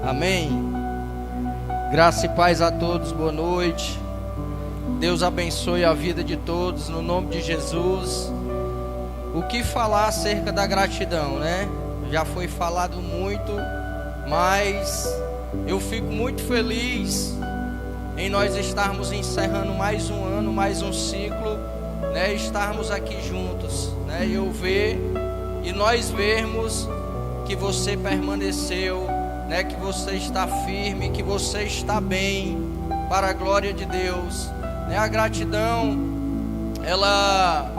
Amém. Graça e paz a todos, boa noite. Deus abençoe a vida de todos, no nome de Jesus. O que falar acerca da gratidão, né? Já foi falado muito, mas eu fico muito feliz em nós estarmos encerrando mais um ano, mais um ciclo, né? Estarmos aqui juntos, né? E nós vermos que você permaneceu, né? Que você está firme, que você está bem, para a glória de Deus, né? A gratidão, ela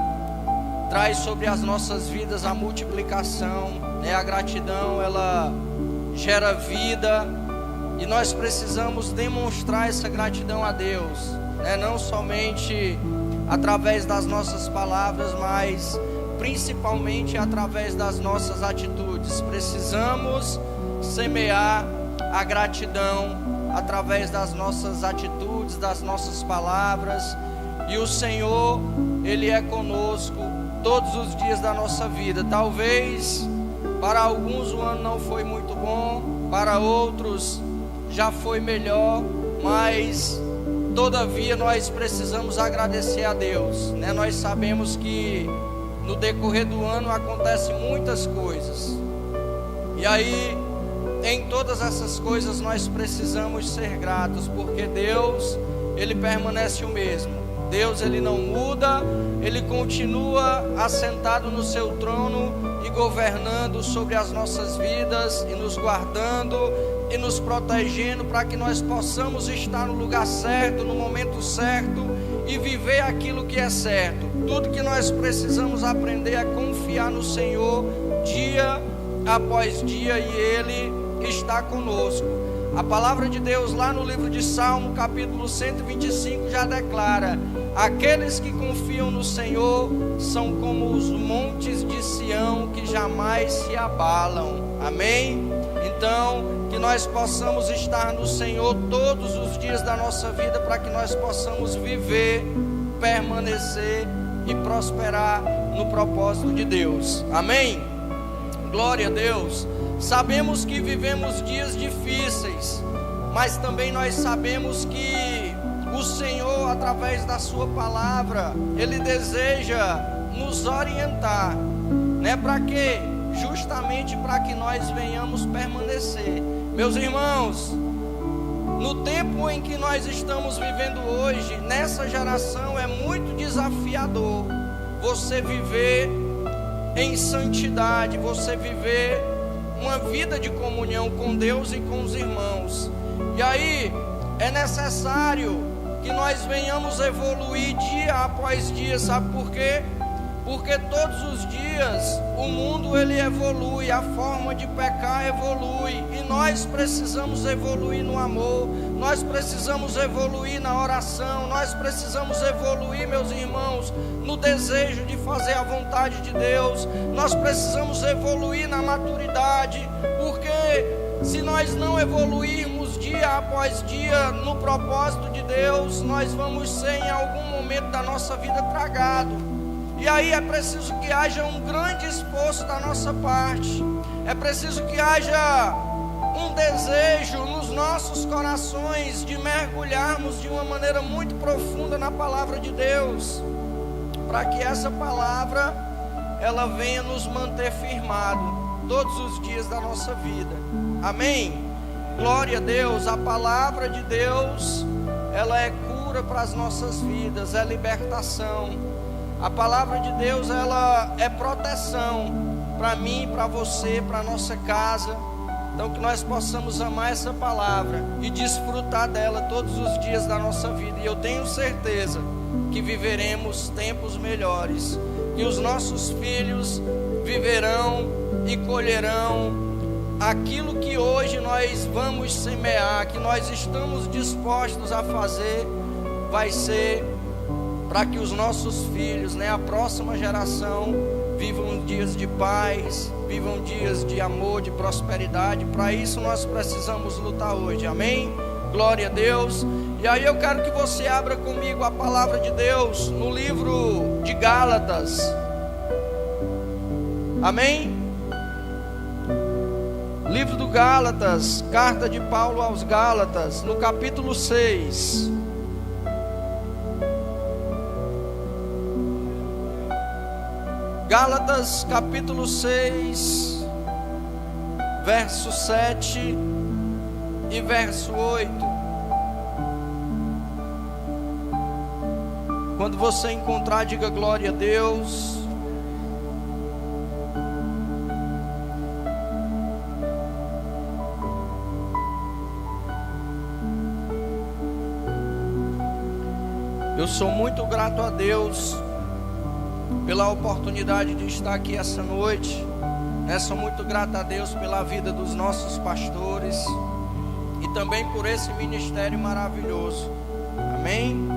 traz sobre as nossas vidas a multiplicação, né? A gratidão, ela gera vida, e nós precisamos demonstrar essa gratidão a Deus, né? Não somente através das nossas palavras, mas principalmente através das nossas atitudes. Precisamos semear a gratidão através das nossas atitudes, das nossas palavras. E o Senhor, Ele é conosco todos os dias da nossa vida. Talvez para alguns o ano não foi muito bom, para outros já foi melhor, mas todavia nós precisamos agradecer a Deus, né? Nós sabemos que no decorrer do ano acontecem muitas coisas, e aí em todas essas coisas nós precisamos ser gratos, porque Deus, Ele permanece o mesmo. Deus, Ele não muda, Ele continua assentado no seu trono e governando sobre as nossas vidas, e nos guardando e nos protegendo, para que nós possamos estar no lugar certo, no momento certo, e viver aquilo que é certo. Tudo que nós precisamos aprender é confiar no Senhor dia após dia, e Ele está conosco. A palavra de Deus lá no livro de Salmo, capítulo 125, já declara: aqueles que confiam no Senhor são como os montes de Sião, que jamais se abalam. Amém? Então, que nós possamos estar no Senhor todos os dias da nossa vida, para que nós possamos viver, permanecer e prosperar no propósito de Deus. Amém? Glória a Deus. Sabemos que vivemos dias difíceis, mas também nós sabemos que o Senhor, através da sua palavra, Ele deseja nos orientar, né? Para quê? Justamente para que nós venhamos permanecer. Meus irmãos, no tempo em que nós estamos vivendo hoje, nessa geração, é muito desafiador você viver em santidade, você viver uma vida de comunhão com Deus e com os irmãos. E aí é necessário que nós venhamos evoluir dia após dia. Sabe por quê? Porque todos os dias o mundo, ele evolui, a forma de pecar evolui, e nós precisamos evoluir no amor, nós precisamos evoluir na oração, nós precisamos evoluir, meus irmãos, no desejo de fazer a vontade de Deus. Nós precisamos evoluir na maturidade, porque se nós não evoluirmos dia após dia no propósito de Deus, nós vamos ser em algum momento da nossa vida tragado. E aí é preciso que haja um grande esforço da nossa parte, é preciso que haja um desejo nos nossos corações de mergulharmos de uma maneira muito profunda na palavra de Deus, para que essa palavra, ela venha nos manter firmado todos os dias da nossa vida. Amém? Glória a Deus. A palavra de Deus, ela é cura para as nossas vidas, é libertação. A palavra de Deus, ela é proteção para mim, para você, para a nossa casa. Então, que nós possamos amar essa palavra e desfrutar dela todos os dias da nossa vida. E eu tenho certeza que viveremos tempos melhores, que os nossos filhos viverão e colherão aquilo que hoje nós vamos semear, que nós estamos dispostos a fazer, vai ser para que os nossos filhos, né, a próxima geração, vivam dias de paz, vivam dias de amor, de prosperidade. Para isso nós precisamos lutar hoje. Amém? Glória a Deus. E aí eu quero que você abra comigo a palavra de Deus no livro de Gálatas. Amém? Livro do Gálatas, carta de Paulo aos Gálatas, no capítulo 6. Gálatas, capítulo 6, verso 7 e verso 8. Quando você encontrar, diga glória a Deus. Eu sou muito grato a Deus pela oportunidade de estar aqui essa noite, né? Sou muito grato a Deus pela vida dos nossos pastores e também por esse ministério maravilhoso. Amém?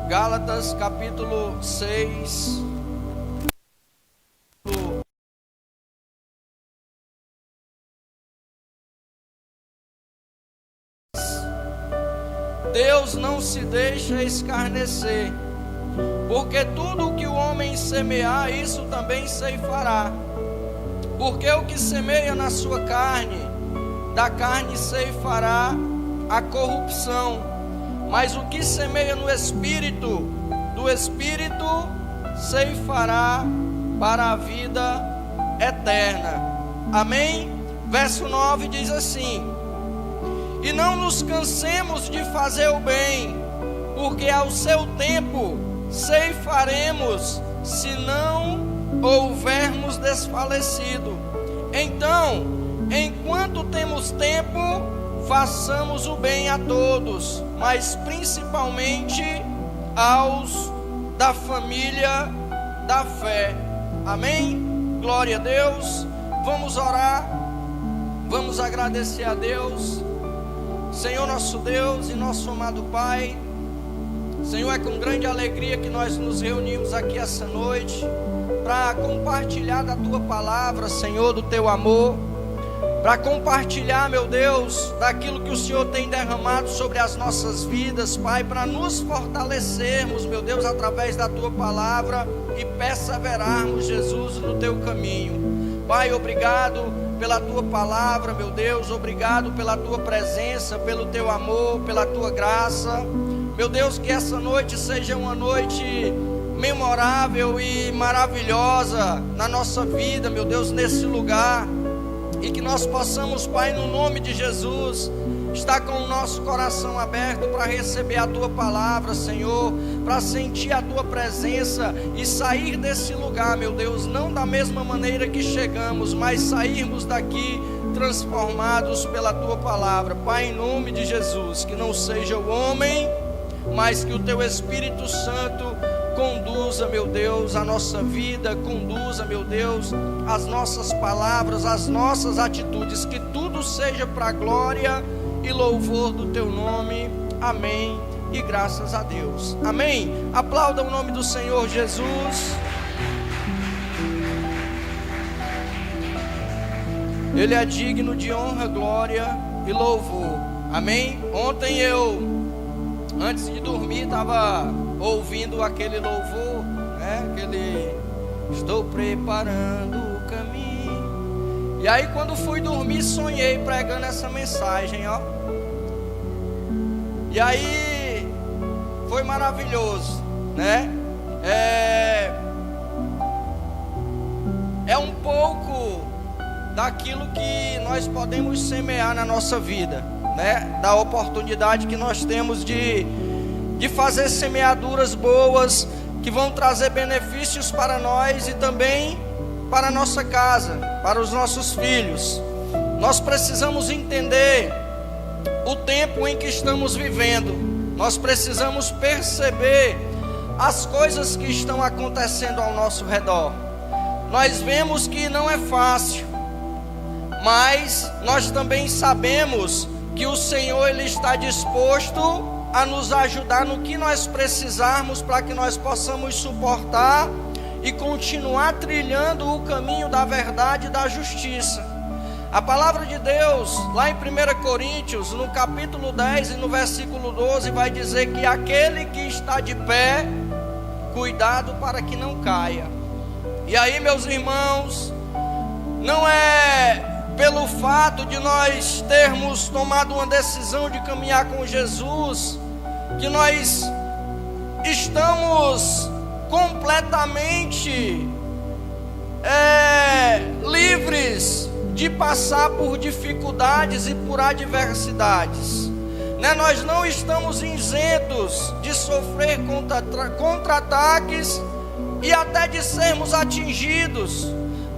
Gálatas capítulo 6. Deus não se deixa escarnecer, porque tudo o que o homem semear, isso também ceifará. Porque o que semeia na sua carne, da carne ceifará a corrupção. Mas o que semeia no Espírito, do Espírito ceifará para a vida eterna. Amém? Verso 9 diz assim: e não nos cansemos de fazer o bem, porque ao seu tempo ceifaremos, se não houvermos desfalecido. Então, enquanto temos tempo, façamos o bem a todos, mas principalmente aos da família da fé. Amém? Glória a Deus. Vamos orar, vamos agradecer a Deus. Senhor nosso Deus e nosso amado Pai, Senhor, é com grande alegria que nós nos reunimos aqui essa noite para compartilhar da Tua palavra, Senhor, do Teu amor, para compartilhar, meu Deus, daquilo que o Senhor tem derramado sobre as nossas vidas, Pai, para nos fortalecermos, meu Deus, através da Tua palavra e perseverarmos, Jesus, no Teu caminho. Pai, obrigado pela Tua palavra, meu Deus, obrigado pela Tua presença, pelo Teu amor, pela Tua graça. Meu Deus, que essa noite seja uma noite memorável e maravilhosa na nossa vida, meu Deus, nesse lugar, e que nós possamos, Pai, no nome de Jesus, estar com o nosso coração aberto para receber a Tua palavra, Senhor, para sentir a Tua presença e sair desse lugar, meu Deus, não da mesma maneira que chegamos, mas sairmos daqui transformados pela Tua palavra. Pai, em nome de Jesus, que não seja o homem, mas que o Teu Espírito Santo conduza, meu Deus, a nossa vida, conduza, meu Deus, as nossas palavras, as nossas atitudes, que tudo seja para a glória e louvor do Teu nome. Amém e graças a Deus. Amém. Aplauda o nome do Senhor Jesus. Ele é digno de honra, glória e louvor. Amém. Ontem antes de dormir, estava ouvindo aquele louvor, né? Aquele estou preparando o caminho. E aí quando fui dormir, sonhei pregando essa mensagem, ó. E aí foi maravilhoso, né? É um pouco daquilo que nós podemos semear na nossa vida, né? Da oportunidade que nós temos de fazer semeaduras boas que vão trazer benefícios para nós e também para a nossa casa, para os nossos filhos. Nós precisamos entender o tempo em que estamos vivendo. Nós precisamos perceber as coisas que estão acontecendo ao nosso redor. Nós vemos que não é fácil, mas nós também sabemos que o Senhor, Ele está disposto a nos ajudar no que nós precisarmos para que nós possamos suportar e continuar trilhando o caminho da verdade e da justiça. A palavra de Deus, lá em 1 Coríntios, no capítulo 10 e no versículo 12, vai dizer que aquele que está de pé, cuidado para que não caia. E aí, meus irmãos, não é pelo fato de nós termos tomado uma decisão de caminhar com Jesus, que nós estamos completamente livres de passar por dificuldades e por adversidades, né? Nós não estamos isentos de sofrer contra-ataques e até de sermos atingidos,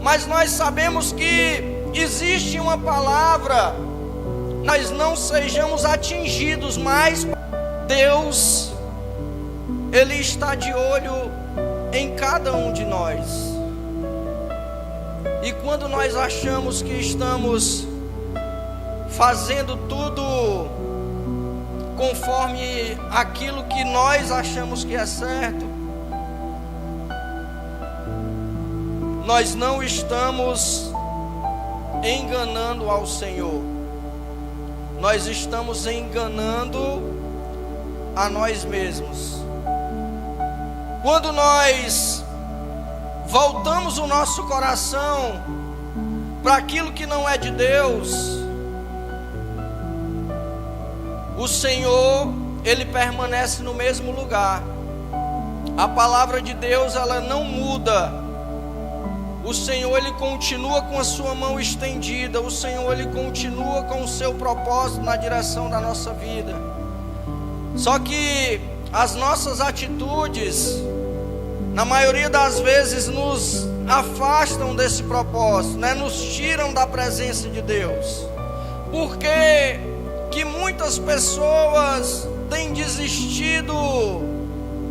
mas nós sabemos que existe uma palavra: nós não sejamos atingidos, mas Deus, Ele está de olho em cada um de nós. E quando nós achamos que estamos fazendo tudo conforme aquilo que nós achamos que é certo, nós não estamos enganando ao Senhor, nós estamos enganando a nós mesmos. Quando nós voltamos o nosso coração para aquilo que não é de Deus, o Senhor, Ele permanece no mesmo lugar. A palavra de Deus, ela não muda. O Senhor, Ele continua com a sua mão estendida. O Senhor, Ele continua com o seu propósito na direção da nossa vida. Só que as nossas atitudes, na maioria das vezes, nos afastam desse propósito, né? Nos tiram da presença de Deus. Por que muitas pessoas têm desistido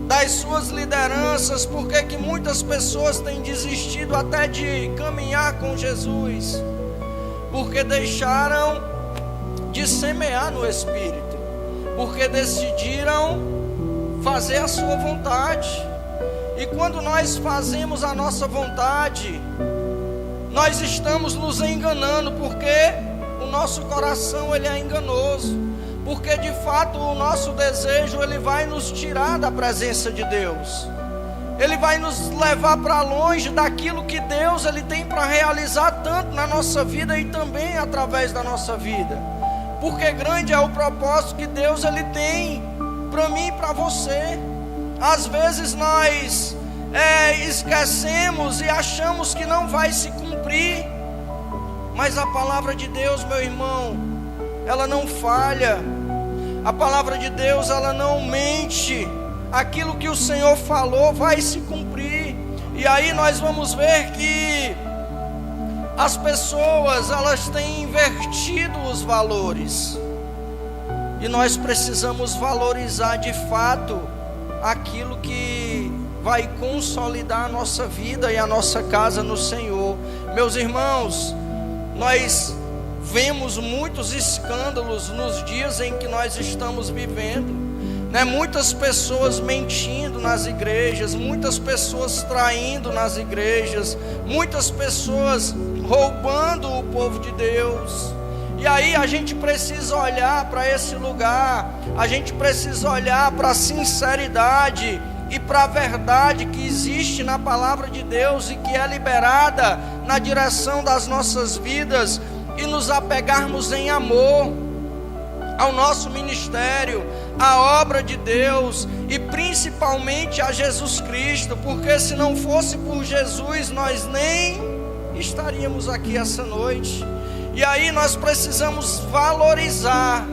das suas lideranças? Por que muitas pessoas têm desistido até de caminhar com Jesus? Porque deixaram de semear no Espírito, porque decidiram fazer a sua vontade. E quando nós fazemos a nossa vontade, nós estamos nos enganando, porque o nosso coração, ele é enganoso, porque de fato o nosso desejo, ele vai nos tirar da presença de Deus, ele vai nos levar para longe daquilo que Deus, ele tem para realizar tanto na nossa vida e também através da nossa vida, porque grande é o propósito que Deus, ele tem para mim e para você. Às vezes nós esquecemos e achamos que não vai se cumprir, mas a palavra de Deus, meu irmão, ela não falha. A palavra de Deus, ela não mente. Aquilo que o Senhor falou vai se cumprir. E aí nós vamos ver que as pessoas, elas têm invertido os valores, e nós precisamos valorizar de fato aquilo que vai consolidar a nossa vida e a nossa casa no Senhor. Meus irmãos, nós vemos muitos escândalos nos dias em que nós estamos vivendo, né? Muitas pessoas mentindo nas igrejas, muitas pessoas traindo nas igrejas, muitas pessoas roubando o povo de Deus. E aí a gente precisa olhar para esse lugar, a gente precisa olhar para a sinceridade e para a verdade que existe na palavra de Deus e que é liberada na direção das nossas vidas, e nos apegarmos em amor ao nosso ministério, à obra de Deus e principalmente a Jesus Cristo, porque se não fosse por Jesus, nós nem estaríamos aqui essa noite. E aí nós precisamos valorizar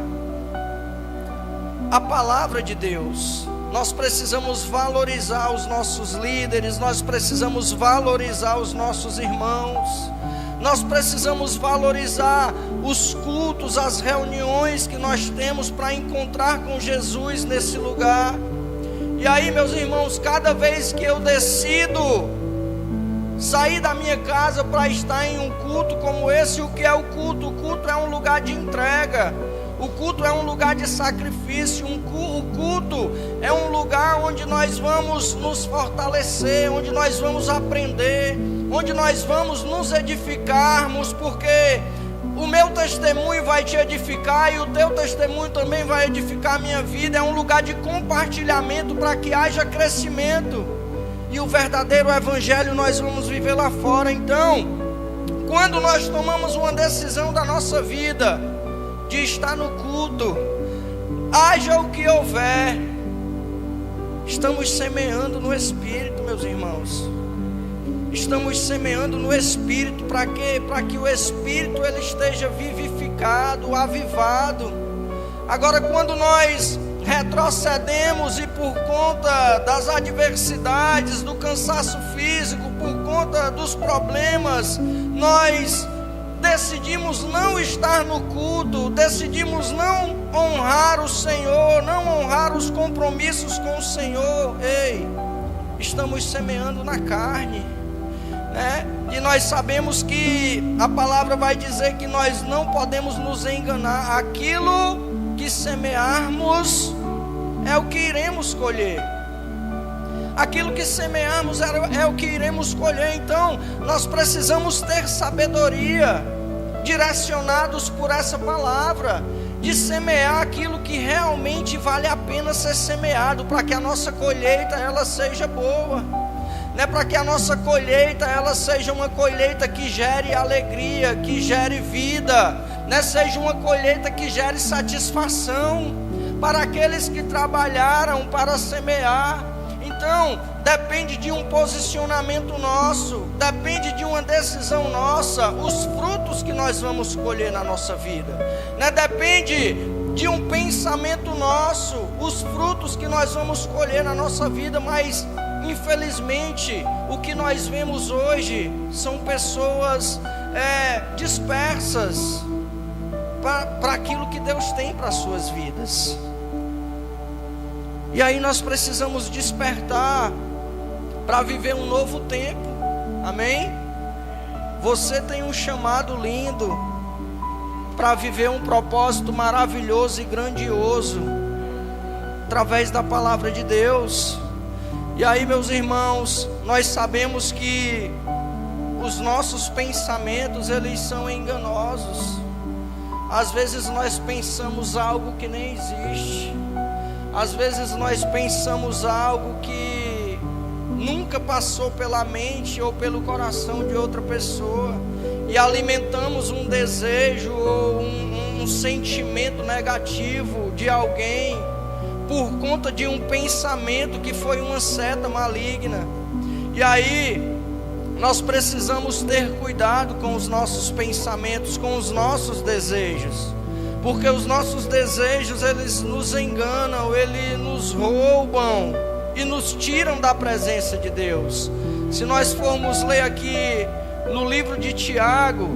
a palavra de Deus, nós precisamos valorizar os nossos líderes, nós precisamos valorizar os nossos irmãos, nós precisamos valorizar os cultos, as reuniões que nós temos para encontrar com Jesus nesse lugar. E aí, meus irmãos, cada vez que eu decido sair da minha casa para estar em um culto como esse, o que é o culto? O culto é um lugar de entrega, o culto é um lugar de sacrifício, o culto é um lugar onde nós vamos nos fortalecer, onde nós vamos aprender, onde nós vamos nos edificarmos, porque o meu testemunho vai te edificar e o teu testemunho também vai edificar a minha vida. É um lugar de compartilhamento para que haja crescimento, e o verdadeiro evangelho nós vamos viver lá fora. Então, Quando nós tomamos uma decisão da nossa vida de estar no culto, haja o que houver, estamos semeando no Espírito, meus irmãos. Estamos semeando no Espírito. Para quê? Para que o Espírito ele esteja vivificado, avivado. Agora, quando nós retrocedemos e por conta das adversidades, do cansaço físico, por conta dos problemas, nós decidimos não estar no culto, decidimos não honrar o Senhor, não honrar os compromissos com o Senhor. Ei, estamos semeando na carne, né? E nós sabemos que a palavra vai dizer que nós não podemos nos enganar. Aquilo que semearmos é o que iremos colher. Aquilo que semearmos é o que iremos colher. Então nós precisamos ter sabedoria, direcionados por essa palavra, de semear aquilo que realmente vale a pena ser semeado, para que a nossa colheita ela seja boa, né? Para que a nossa colheita ela seja uma colheita que gere alegria, que gere vida, né? Seja uma colheita que gere satisfação para aqueles que trabalharam para semear. Então, depende de um posicionamento nosso, depende de uma decisão nossa, os frutos que nós vamos colher na nossa vida, né? Depende de um pensamento nosso, os frutos que nós vamos colher na nossa vida. Mas, infelizmente, o que nós vemos hoje são pessoas dispersas para aquilo que Deus tem para as suas vidas. E aí nós precisamos despertar para viver um novo tempo. Amém? Você tem um chamado lindo para viver um propósito maravilhoso e grandioso através da palavra de Deus. E aí, meus irmãos, nós sabemos que os nossos pensamentos eles são enganosos. Às vezes nós pensamos algo que nem existe. Às vezes nós pensamos algo que nunca passou pela mente ou pelo coração de outra pessoa, e alimentamos um desejo ou um sentimento negativo de alguém por conta de um pensamento que foi uma seta maligna. E aí nós precisamos ter cuidado com os nossos pensamentos, com os nossos desejos, porque os nossos desejos eles nos enganam, eles nos roubam e nos tiram da presença de Deus. Se nós formos ler aqui no livro de Tiago,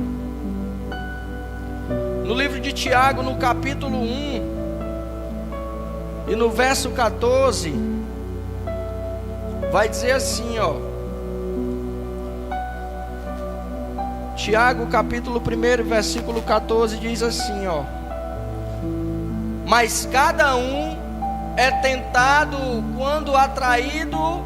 no capítulo 1 e no verso 14, vai dizer assim, ó. Tiago capítulo 1, versículo 14 diz assim, ó: mas cada um é tentado quando atraído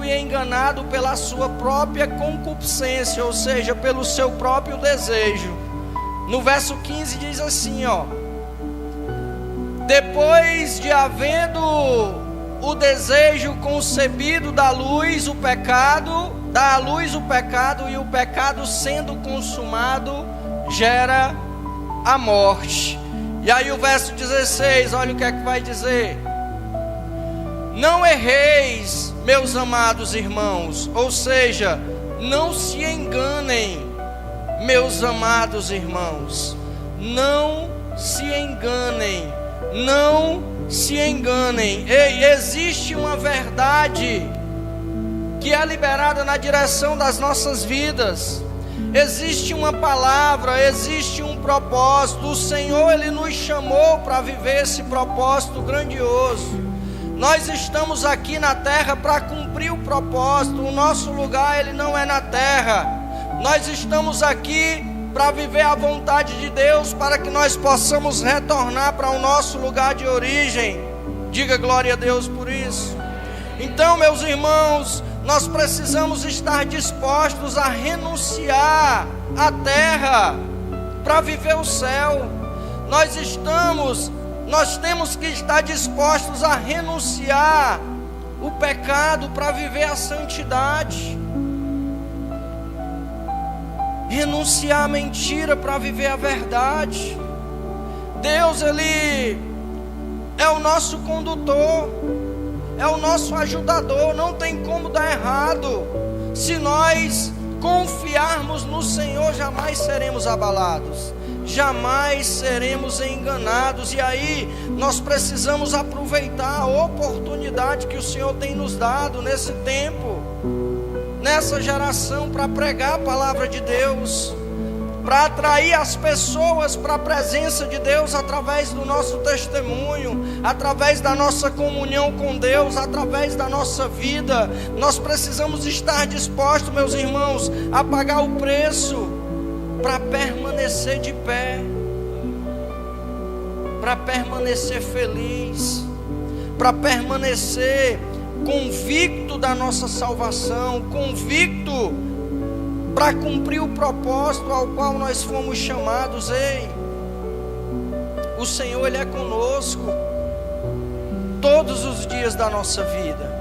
e enganado pela sua própria concupiscência, ou seja, pelo seu próprio desejo. No verso 15 diz assim, ó: depois de havendo o desejo concebido, dá à luz o pecado, e o pecado sendo consumado gera a morte. E aí o verso 16, olha o que é que vai dizer: não erreis, meus amados irmãos, ou seja, não se enganem, meus amados irmãos, não se enganem, não se enganem. Ei, existe uma verdade que é liberada na direção das nossas vidas. Existe uma palavra, existe um propósito. O Senhor, Ele nos chamou para viver esse propósito grandioso. Nós estamos aqui na terra para cumprir o propósito. O nosso lugar, ele não é na terra. Nós estamos aqui para viver a vontade de Deus, para que nós possamos retornar para o nosso lugar de origem. Diga glória a Deus por isso. Então, meus irmãos, nós precisamos estar dispostos a renunciar à terra para viver o céu. Nós temos que estar dispostos a renunciar o pecado para viver a santidade, renunciar à mentira para viver a verdade. Deus, Ele é o nosso condutor, é o nosso ajudador. Não tem como dar errado. Se nós confiarmos no Senhor, jamais seremos abalados, jamais seremos enganados. E aí nós precisamos aproveitar a oportunidade que o Senhor tem nos dado nesse tempo, nessa geração, para pregar a palavra de Deus, para atrair as pessoas para a presença de Deus através do nosso testemunho, através da nossa comunhão com Deus, através da nossa vida. Nós precisamos estar dispostos, meus irmãos, a pagar o preço para permanecer de pé, para permanecer feliz, para permanecer convicto da nossa salvação, convicto para cumprir o propósito ao qual nós fomos chamados. Ei, o Senhor, Ele é conosco todos os dias da nossa vida.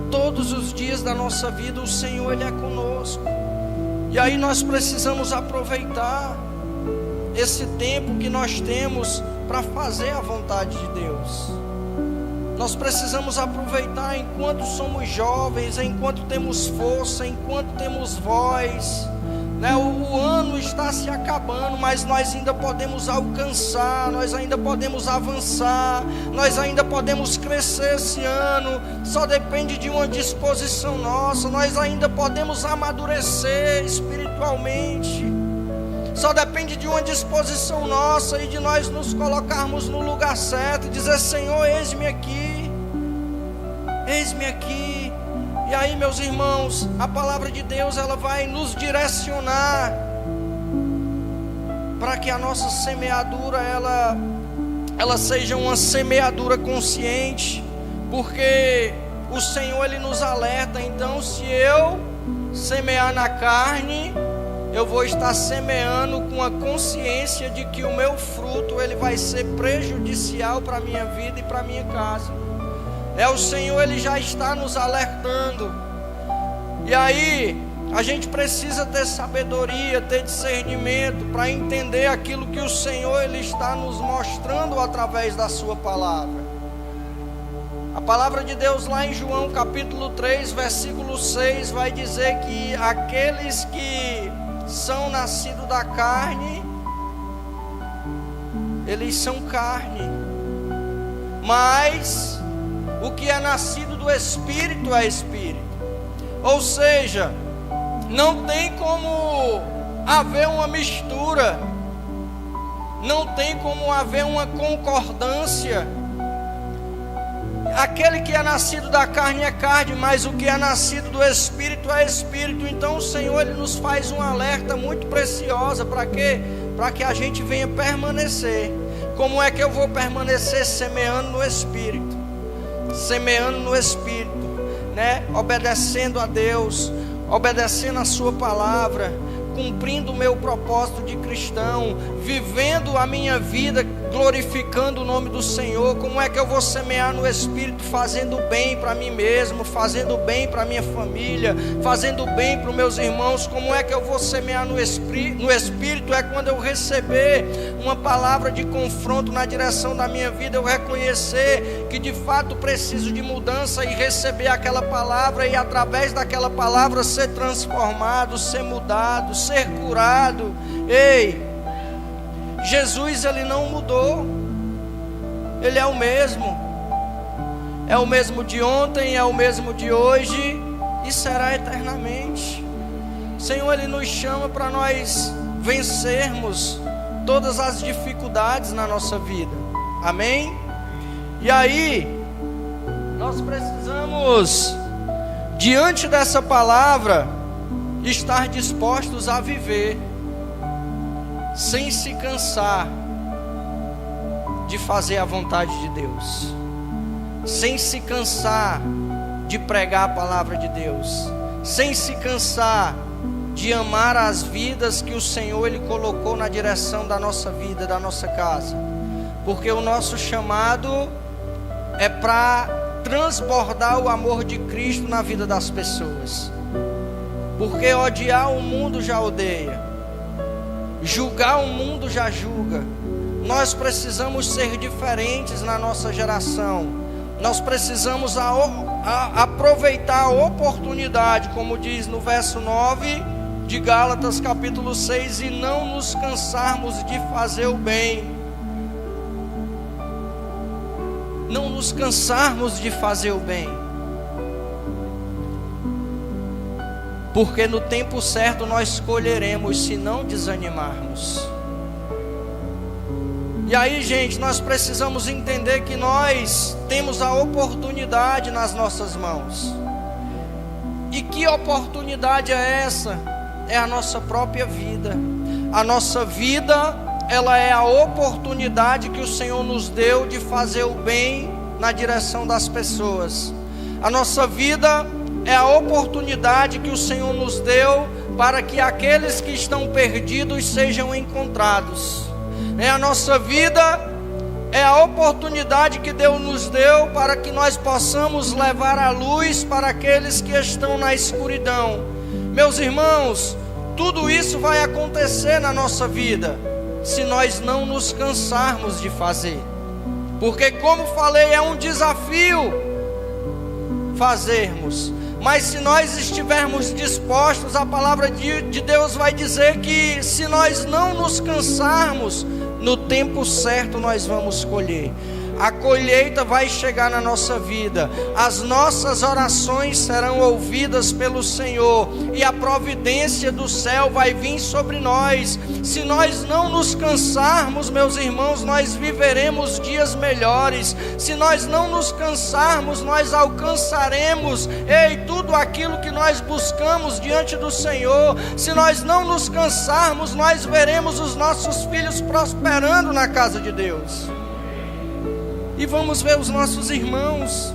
Todos os dias da nossa vida o Senhor, Ele é conosco. E aí nós precisamos aproveitar esse tempo que nós temos para fazer a vontade de Deus. Nós precisamos aproveitar enquanto somos jovens, enquanto temos força, enquanto temos voz, né? O ano está se acabando, mas nós ainda podemos alcançar, nós ainda podemos avançar, nós ainda podemos crescer esse ano. Só depende de uma disposição nossa. Nós ainda podemos amadurecer espiritualmente. Só depende de uma disposição nossa e de nós nos colocarmos no lugar certo e dizer: Senhor, eis-me aqui, eis-me aqui. E aí, meus irmãos, a palavra de Deus, ela vai nos direcionar para que a nossa semeadura, ela seja uma semeadura consciente, porque o Senhor, Ele nos alerta. Então, se eu semear na carne, eu vou estar semeando com a consciência de que o meu fruto, ele vai ser prejudicial para a minha vida e para a minha casa. O Senhor, Ele já está nos alertando. E aí a gente precisa ter sabedoria, ter discernimento para entender aquilo que o Senhor, Ele está nos mostrando através da sua palavra. A palavra de Deus lá em João capítulo 3, versículo 6 vai dizer que aqueles que são nascidos da carne, eles são carne, mas o que é nascido do Espírito é Espírito. Ou seja, não tem como haver uma mistura, não tem como haver uma concordância. Aquele que é nascido da carne é carne, mas o que é nascido do Espírito é Espírito. Então o Senhor, Ele nos faz um alerta muito preciosa. Para quê? Para que a gente venha permanecer. Como é que eu vou permanecer? Semeando no Espírito, semeando no Espírito, né? Obedecendo a Deus, obedecendo a sua palavra, cumprindo o meu propósito de cristão, vivendo a minha vida glorificando o nome do Senhor. Como é que eu vou semear no Espírito? Fazendo bem para mim mesmo, fazendo bem para minha família, fazendo bem para os meus irmãos. Como é que eu vou semear no Espírito? É quando eu receber uma palavra de confronto na direção da minha vida, eu reconhecer que de fato preciso de mudança e receber aquela palavra, e através daquela palavra ser transformado, ser mudado, ser curado. Ei, Jesus, Ele não mudou, Ele é o mesmo de ontem, é o mesmo de hoje e será eternamente. O Senhor, Ele nos chama para nós vencermos todas as dificuldades na nossa vida, amém? E aí, nós precisamos, diante dessa palavra, estar dispostos a viver sem se cansar de fazer a vontade de Deus, sem se cansar de pregar a palavra de Deus, sem se cansar de amar as vidas que o Senhor, Ele colocou na direção da nossa vida, da nossa casa, porque o nosso chamado é para transbordar o amor de Cristo na vida das pessoas. Porque odiar o mundo já odeia, julgar o mundo já julga. Nós precisamos ser diferentes na nossa geração. Nós precisamos aproveitar a oportunidade, como diz no verso 9 de Gálatas capítulo 6, e não nos cansarmos de fazer o bem. Não nos cansarmos de fazer o bem. Porque no tempo certo nós colheremos se não desanimarmos. E aí, gente, nós precisamos entender que nós temos a oportunidade nas nossas mãos. E que oportunidade é essa? É a nossa própria vida. A nossa vida, ela é a oportunidade que o Senhor nos deu de fazer o bem na direção das pessoas. A nossa vida é a oportunidade que o Senhor nos deu para que aqueles que estão perdidos sejam encontrados. A nossa vida é a oportunidade que Deus nos deu para que nós possamos levar a luz para aqueles que estão na escuridão. Meus irmãos, tudo isso vai acontecer na nossa vida se nós não nos cansarmos de fazer. Porque, como falei, é um desafio fazermos. Mas se nós estivermos dispostos, a palavra de Deus vai dizer que se nós não nos cansarmos, no tempo certo nós vamos colher. A colheita vai chegar na nossa vida. As nossas orações serão ouvidas pelo Senhor. E a providência do céu vai vir sobre nós. Se nós não nos cansarmos, meus irmãos, nós viveremos dias melhores. Se nós não nos cansarmos, nós alcançaremos tudo aquilo que nós buscamos diante do Senhor. Se nós não nos cansarmos, nós veremos os nossos filhos prosperando na casa de Deus. E vamos ver os nossos irmãos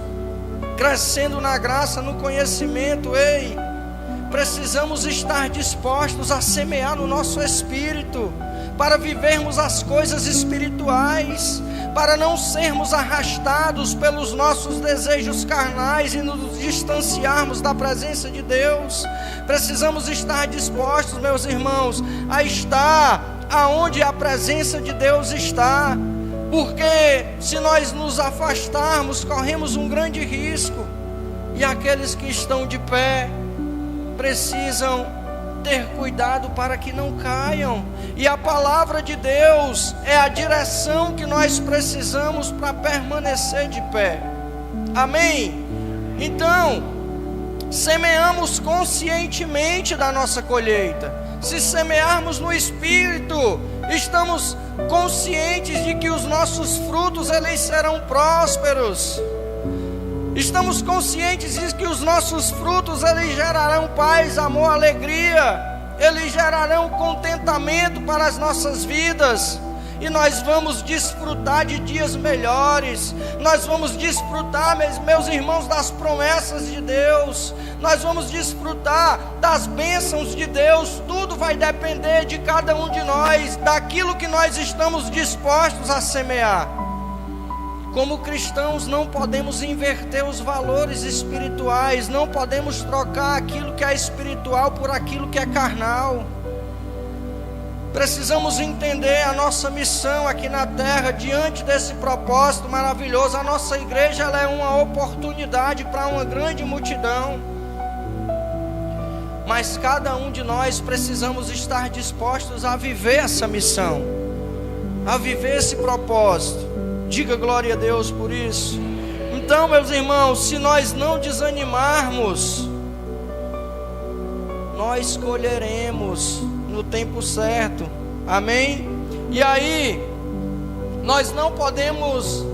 crescendo na graça, no conhecimento. Precisamos estar dispostos a semear no nosso espírito, para vivermos as coisas espirituais, para não sermos arrastados pelos nossos desejos carnais e nos distanciarmos da presença de Deus. Precisamos estar dispostos, meus irmãos, a estar aonde a presença de Deus está. Porque se nós nos afastarmos, corremos um grande risco. E aqueles que estão de pé precisam ter cuidado para que não caiam. E a palavra de Deus é a direção que nós precisamos para permanecer de pé. Amém? Então, semeamos conscientemente da nossa colheita. Se semearmos no Espírito, estamos conscientes de que os nossos frutos eles serão prósperos. Estamos conscientes de que os nossos frutos eles gerarão paz, amor, alegria. Eles gerarão contentamento para as nossas vidas. E nós vamos desfrutar de dias melhores. Nós vamos desfrutar, meus irmãos, das promessas de Deus. Nós vamos desfrutar das bênçãos de Deus. Tudo vai depender de cada um de nós, daquilo que nós estamos dispostos a semear. Como cristãos, não podemos inverter os valores espirituais. Não podemos trocar aquilo que é espiritual por aquilo que é carnal. Precisamos entender a nossa missão aqui na terra, diante desse propósito maravilhoso. A nossa igreja ela é uma oportunidade para uma grande multidão. Mas cada um de nós precisamos estar dispostos a viver essa missão, a viver esse propósito. Diga glória a Deus por isso. Então, meus irmãos, se nós não desanimarmos, nós colheremos no tempo certo. Amém? E aí, nós não podemos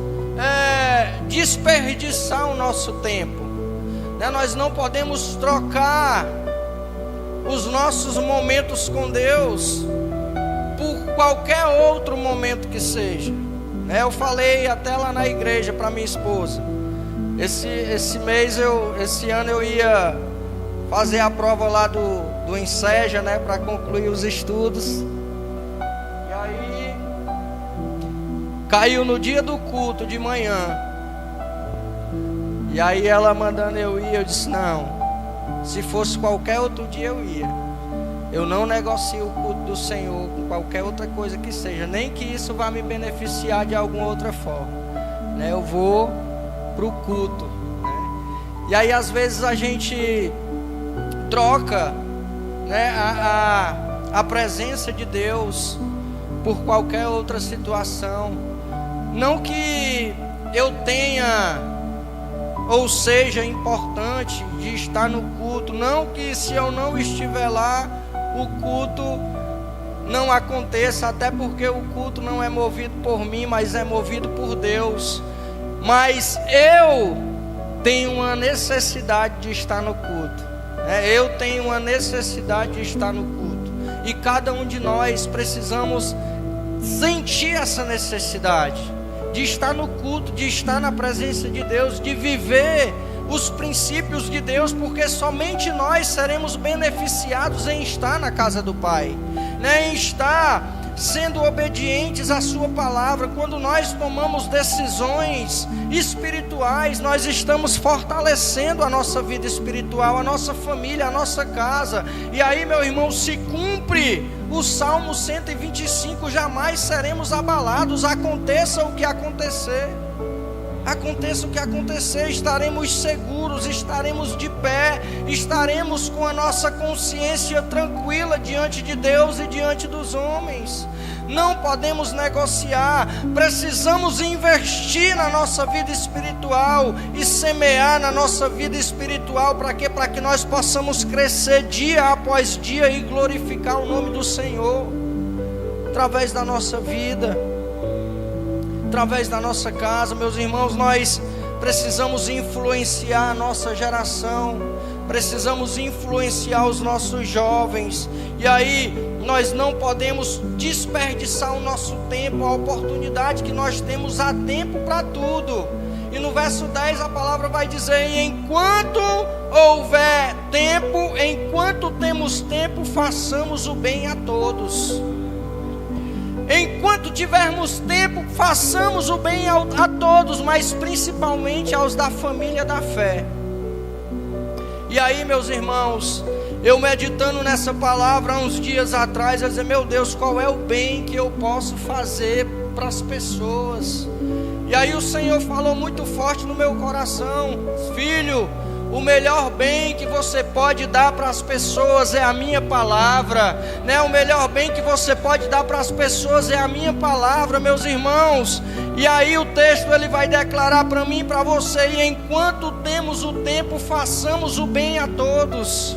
desperdiçar o nosso tempo, né? Nós não podemos trocar os nossos momentos com Deus por qualquer outro momento que seja. Eu falei até lá na igreja para minha esposa, esse ano eu ia fazer a prova lá do Enseja, né, para concluir os estudos. E aí caiu no dia do culto de manhã. E aí ela mandando eu ir, eu disse: não, se fosse qualquer outro dia eu ia. Eu não negocio o culto do Senhor com qualquer outra coisa que seja, nem que isso vá me beneficiar de alguma outra forma, né? Eu vou para o culto, né? E aí às vezes a gente troca, né, a presença de Deus por qualquer outra situação. Não que eu tenha ou seja importante de estar no culto, não que se eu não estiver lá, o culto não aconteça, até porque o culto não é movido por mim, mas é movido por Deus. Mas eu tenho uma necessidade de estar no culto, né? Eu tenho uma necessidade de estar no culto, e cada um de nós precisamos sentir essa necessidade de estar no culto, de estar na presença de Deus, de viver os princípios de Deus, porque somente nós seremos beneficiados em estar na casa do Pai, né? Em estar sendo obedientes à sua palavra. Quando nós tomamos decisões espirituais, nós estamos fortalecendo a nossa vida espiritual, a nossa família, a nossa casa. E aí, meu irmão, se cumpre o Salmo 125, jamais seremos abalados, aconteça o que acontecer. Aconteça o que acontecer, estaremos seguros, estaremos de pé, estaremos com a nossa consciência tranquila diante de Deus e diante dos homens. Não podemos negociar, precisamos investir na nossa vida espiritual e semear na nossa vida espiritual. Para quê? Para que nós possamos crescer dia após dia e glorificar o nome do Senhor através da nossa vida, através da nossa casa. Meus irmãos, nós precisamos influenciar a nossa geração, precisamos influenciar os nossos jovens, e aí nós não podemos desperdiçar o nosso tempo, a oportunidade que nós temos. Há tempo para tudo. E no verso 10 a palavra vai dizer: e enquanto houver tempo, enquanto temos tempo, façamos o bem a todos. Enquanto tivermos tempo, façamos o bem a todos, mas principalmente aos da família da fé. E aí, meus irmãos, eu meditando nessa palavra há uns dias atrás, eu dizia: meu Deus, qual é o bem que eu posso fazer para as pessoas? E aí o Senhor falou muito forte no meu coração: filho, o melhor bem que você pode dar para as pessoas é a minha palavra, né? O melhor bem que você pode dar para as pessoas é a minha palavra, meus irmãos. E aí o texto ele vai declarar para mim e para você: e enquanto temos o tempo, façamos o bem a todos,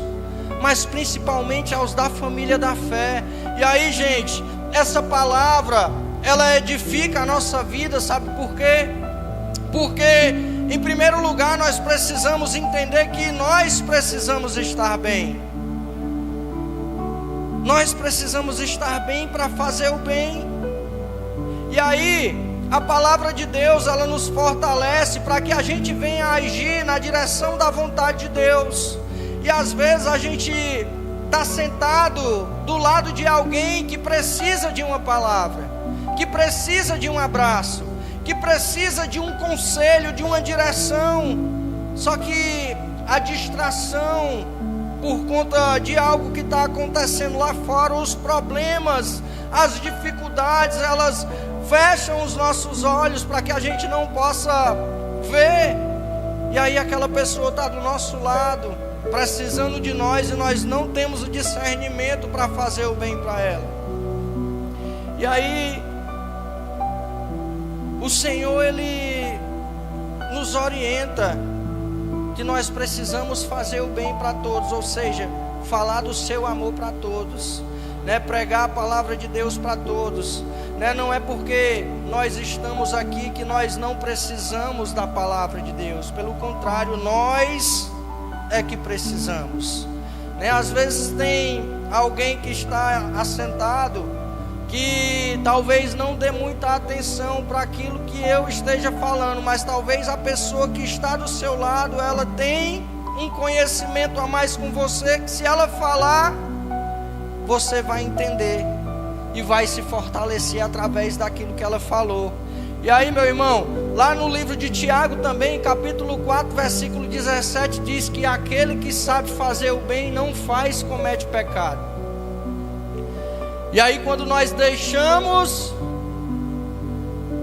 mas principalmente aos da família da fé. E aí, gente, essa palavra, ela edifica a nossa vida, sabe por quê? Porque, em primeiro lugar, nós precisamos entender que nós precisamos estar bem. Nós precisamos estar bem para fazer o bem. E aí, a palavra de Deus, ela nos fortalece para que a gente venha agir na direção da vontade de Deus. E às vezes a gente está sentado do lado de alguém que precisa de uma palavra, que precisa de um abraço, que precisa de um conselho, de uma direção. Só que a distração, por conta de algo que está acontecendo lá fora, os problemas, as dificuldades, elas fecham os nossos olhos para que a gente não possa ver. E aí aquela pessoa está do nosso lado, precisando de nós, e nós não temos o discernimento para fazer o bem para ela. E aí o Senhor, Ele nos orienta que nós precisamos fazer o bem para todos, ou seja, falar do seu amor para todos, né? Pregar a palavra de Deus para todos, né? Não é porque nós estamos aqui que nós não precisamos da palavra de Deus, pelo contrário, nós é que precisamos, né? Às vezes tem alguém que está assentado que talvez não dê muita atenção para aquilo que eu esteja falando, mas talvez a pessoa que está do seu lado, ela tem um conhecimento a mais com você, que se ela falar, você vai entender e vai se fortalecer através daquilo que ela falou. E aí, meu irmão, lá no livro de Tiago também, capítulo 4, versículo 17, diz que aquele que sabe fazer o bem não faz, comete pecado. E aí, quando nós deixamos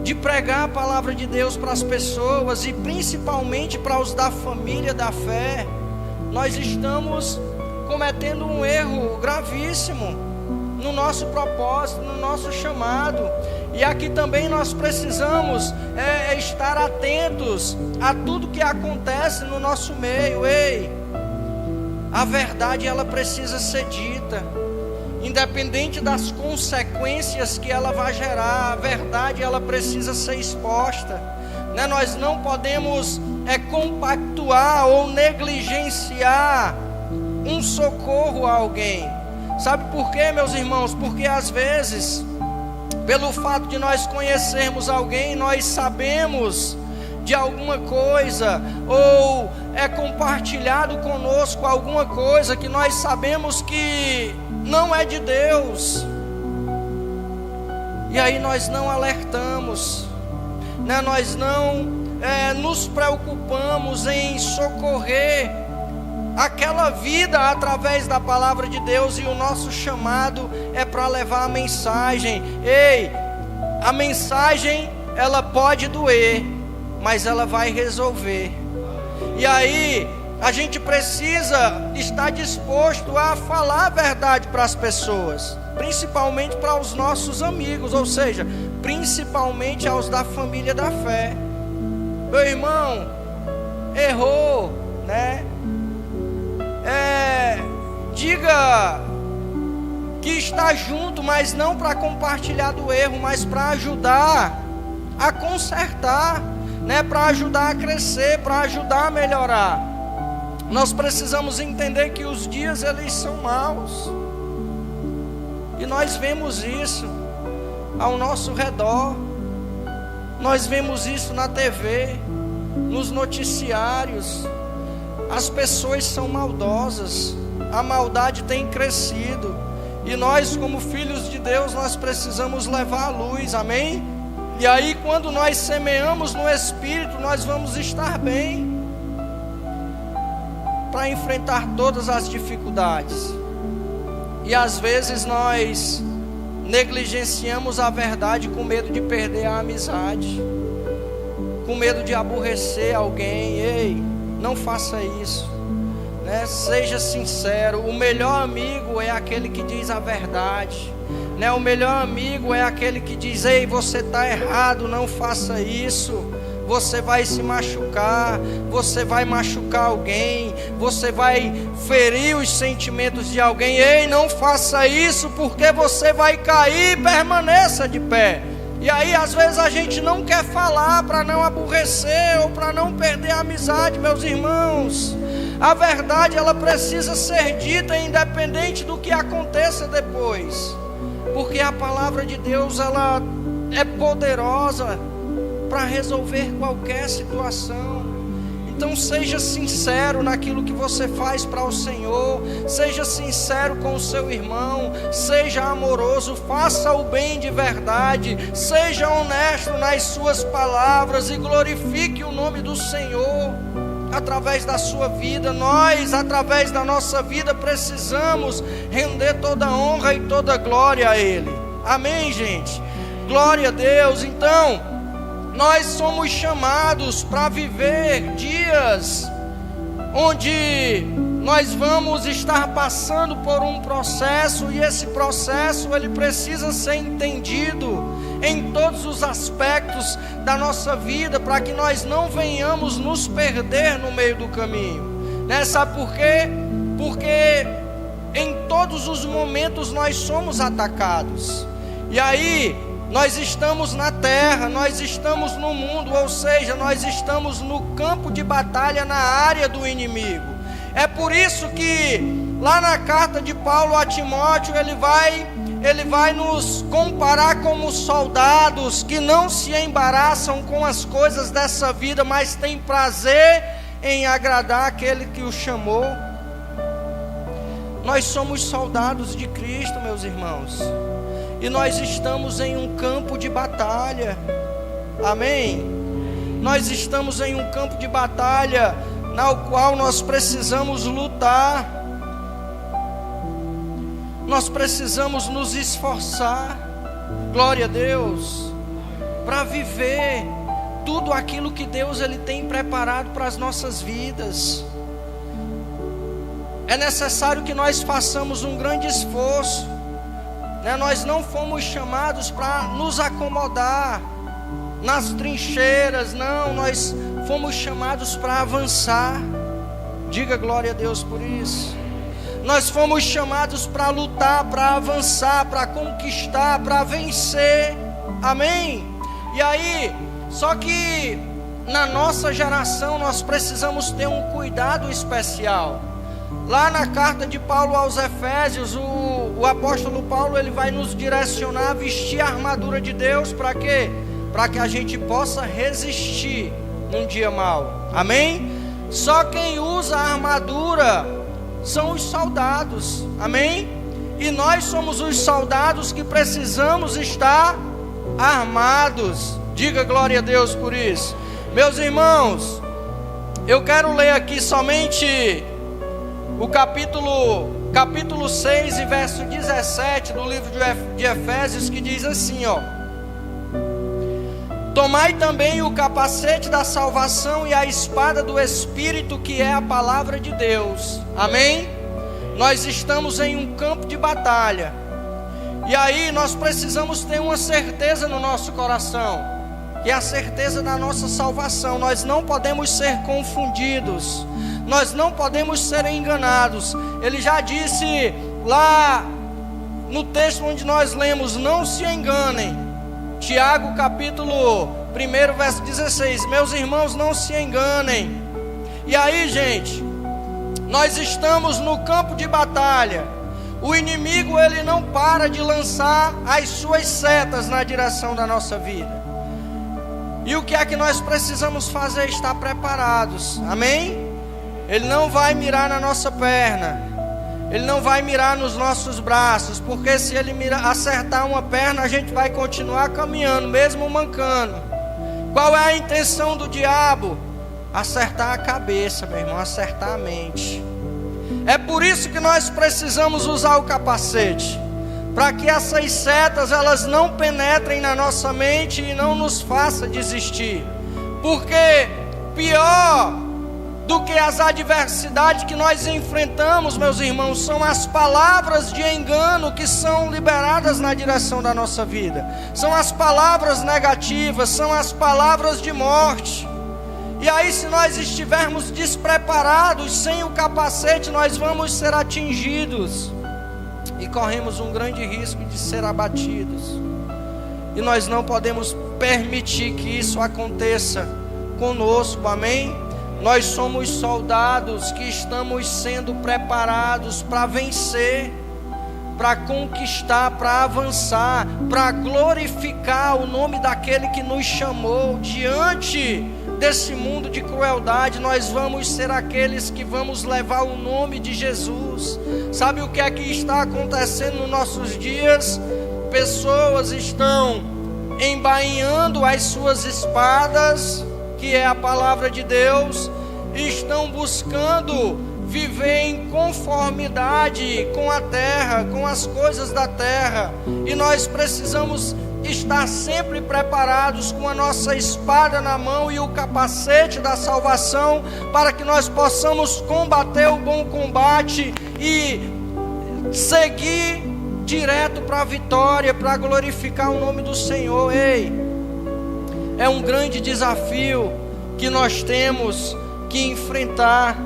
de pregar a palavra de Deus para as pessoas, e principalmente para os da família da fé, nós estamos cometendo um erro gravíssimo no nosso propósito, no nosso chamado. E aqui também nós precisamos estar atentos a tudo que acontece no nosso meio. Ei, a verdade ela precisa ser dita, independente das consequências que ela vai gerar. A verdade ela precisa ser exposta, né? Nós não podemos compactuar ou negligenciar um socorro a alguém. Sabe por quê, meus irmãos? Porque às vezes, pelo fato de nós conhecermos alguém, nós sabemos de alguma coisa, ou é compartilhado conosco alguma coisa que nós sabemos que não é de Deus, e aí nós não alertamos, né? Nós não nos preocupamos em socorrer aquela vida através da palavra de Deus. E o nosso chamado é para levar a mensagem. Ei, a mensagem ela pode doer, mas ela vai resolver. E aí a gente precisa estar disposto a falar a verdade para as pessoas, principalmente para os nossos amigos, ou seja, principalmente aos da família da fé. Meu irmão, errou, né? Diga que está junto, mas não para compartilhar do erro, mas para ajudar a consertar, né? Para ajudar a crescer, para ajudar a melhorar. Nós precisamos entender que os dias eles são maus, e nós vemos isso ao nosso redor. Nós vemos isso na TV, nos noticiários. As pessoas são maldosas, a maldade tem crescido, e nós, como filhos de Deus, nós precisamos levar a luz, amém? E aí, quando nós semeamos no Espírito, nós vamos estar bem para enfrentar todas as dificuldades. E às vezes nós negligenciamos a verdade com medo de perder a amizade, com medo de aborrecer alguém. Ei, não faça isso, né? Seja sincero. O melhor amigo é aquele que diz a verdade, né? O melhor amigo é aquele que diz: ei, você está errado, não faça isso. Você vai se machucar, você vai machucar alguém, você vai ferir os sentimentos de alguém. Ei, não faça isso, porque você vai cair. Permaneça de pé. E aí às vezes a gente não quer falar para não aborrecer ou para não perder a amizade. Meus irmãos, a verdade ela precisa ser dita, independente do que aconteça depois, porque a palavra de Deus ela é poderosa para resolver qualquer situação. Então seja sincero naquilo que você faz para o Senhor, seja sincero com o seu irmão, seja amoroso, faça o bem de verdade, seja honesto nas suas palavras e glorifique o nome do Senhor através da sua vida. Nós, através da nossa vida, precisamos render toda honra e toda glória a Ele. Amém, gente? Glória a Deus. Então, nós somos chamados para viver dias onde nós vamos estar passando por um processo, e esse processo ele precisa ser entendido em todos os aspectos da nossa vida, para que nós não venhamos nos perder no meio do caminho, né? Sabe por quê? Porque em todos os momentos nós somos atacados, e aí nós estamos na terra, nós estamos no mundo, ou seja, nós estamos no campo de batalha, na área do inimigo. É por isso que lá na carta de Paulo a Timóteo, ele vai nos comparar como soldados que não se embaraçam com as coisas dessa vida, mas têm prazer em agradar aquele que o chamou. Nós somos soldados de Cristo, meus irmãos, e nós estamos em um campo de batalha. Amém? Nós estamos em um campo de batalha, na qual nós precisamos lutar. Nós precisamos nos esforçar, glória a Deus, para viver tudo aquilo que Deus ele tem preparado para as nossas vidas. É necessário que nós façamos um grande esforço, né? Nós não fomos chamados para nos acomodar nas trincheiras, não, nós fomos chamados para avançar. Diga glória a Deus por isso. Nós fomos chamados para lutar, para avançar, para conquistar, para vencer. Amém? E aí, só que na nossa geração nós precisamos ter um cuidado especial. Lá na carta de Paulo aos Efésios, o apóstolo Paulo ele vai nos direcionar a vestir a armadura de Deus. Para quê? Para que a gente possa resistir num dia mau. Amém? Só quem usa a armadura são os soldados. Amém? E nós somos os soldados que precisamos estar armados. Diga glória a Deus por isso. Meus irmãos, eu quero ler aqui somente o capítulo 6 e verso 17 do livro de Efésios, que diz assim, ó: tomai também o capacete da salvação e a espada do Espírito, que é a palavra de Deus. Amém? Nós estamos em um campo de batalha, e aí nós precisamos ter uma certeza no nosso coração, que é a certeza da nossa salvação. Nós não podemos ser confundidos, nós não podemos ser enganados. Ele já disse lá no texto onde nós lemos: não se enganem. Tiago capítulo 1 verso 16, meus irmãos, não se enganem. E aí, gente, nós estamos no campo de batalha. O inimigo ele não para de lançar as suas setas na direção da nossa vida. E o que é que nós precisamos fazer? Estar preparados. Amém? Ele não vai mirar na nossa perna, ele não vai mirar nos nossos braços, porque se ele acertar uma perna, a gente vai continuar caminhando, mesmo mancando. Qual é a intenção do diabo? Acertar a cabeça, meu irmão, acertar a mente. É por isso que nós precisamos usar o capacete, para que essas setas elas não penetrem na nossa mente e não nos faça desistir. Porque pior do que as adversidades que nós enfrentamos, meus irmãos, são as palavras de engano que são liberadas na direção da nossa vida. São as palavras negativas, são as palavras de morte. E aí, se nós estivermos despreparados, sem o capacete, nós vamos ser atingidos e corremos um grande risco de ser abatidos. E nós não podemos permitir que isso aconteça conosco. Amém? Nós somos soldados que estamos sendo preparados para vencer, para conquistar, para avançar, para glorificar o nome daquele que nos chamou. Diante desse mundo de crueldade, nós vamos ser aqueles que vamos levar o nome de Jesus. Sabe o que é que está acontecendo nos nossos dias? Pessoas estão embainhando as suas espadas, que é a palavra de Deus, e estão buscando viver em conformidade com a terra, com as coisas da terra. E nós precisamos estar sempre preparados com a nossa espada na mão e o capacete da salvação, para que nós possamos combater o bom combate e seguir direto para a vitória, para glorificar o nome do Senhor. Ei, é um grande desafio que nós temos que enfrentar,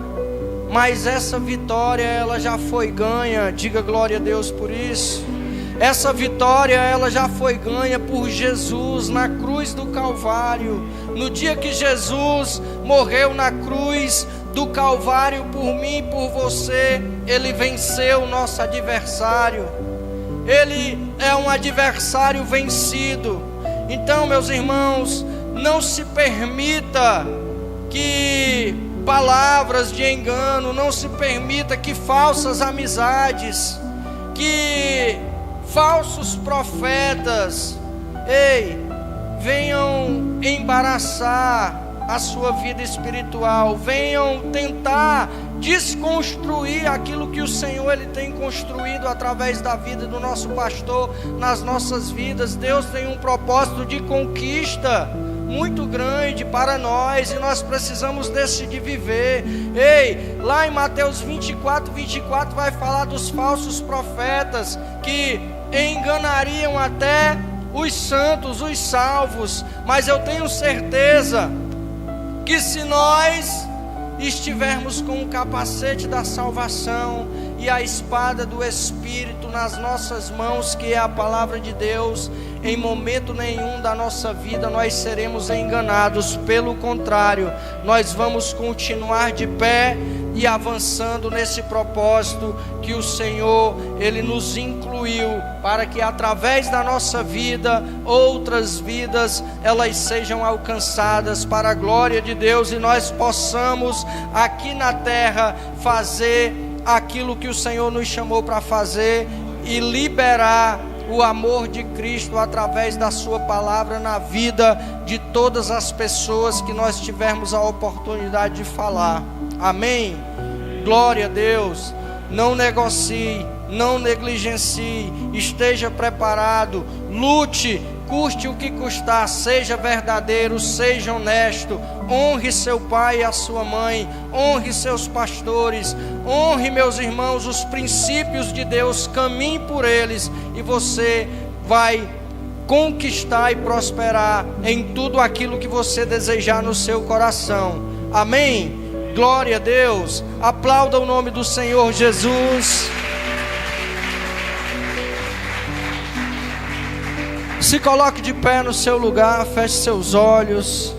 mas essa vitória ela já foi ganha. Diga glória a Deus por isso. Essa vitória ela já foi ganha por Jesus na cruz do Calvário. No dia que Jesus morreu na cruz do Calvário por mim e por você, Ele venceu o nosso adversário. Ele é um adversário vencido. Então, meus irmãos, não se permita que palavras de engano, não se permita que falsas amizades, que falsos profetas, venham embaraçar a sua vida espiritual, venham tentar desconstruir aquilo que o Senhor Ele tem construído através da vida do nosso pastor nas nossas vidas. Deus tem um propósito de conquista muito grande para nós, e nós precisamos decidir viver. Ei, lá em Mateus 24 vai falar dos falsos profetas que enganariam até os santos, os salvos. Mas eu tenho certeza que se nós estivermos com o capacete da salvação e a espada do Espírito nas nossas mãos, que é a palavra de Deus, em momento nenhum da nossa vida nós seremos enganados. Pelo contrário, nós vamos continuar de pé e avançando nesse propósito que o Senhor Ele nos incluiu, para que através da nossa vida, outras vidas, elas sejam alcançadas para a glória de Deus, e nós possamos aqui na terra fazer aquilo que o Senhor nos chamou para fazer e liberar o amor de Cristo através da sua palavra na vida de todas as pessoas que nós tivermos a oportunidade de falar. Amém? Glória a Deus. Não negocie, não negligencie, esteja preparado, lute, custe o que custar, seja verdadeiro, seja honesto, honre seu pai e a sua mãe, honre seus pastores, honre, meus irmãos, os princípios de Deus, caminhe por eles, e você vai conquistar e prosperar em tudo aquilo que você desejar no seu coração. Amém? Glória a Deus. Aplauda o nome do Senhor Jesus. Se coloque de pé no seu lugar, feche seus olhos.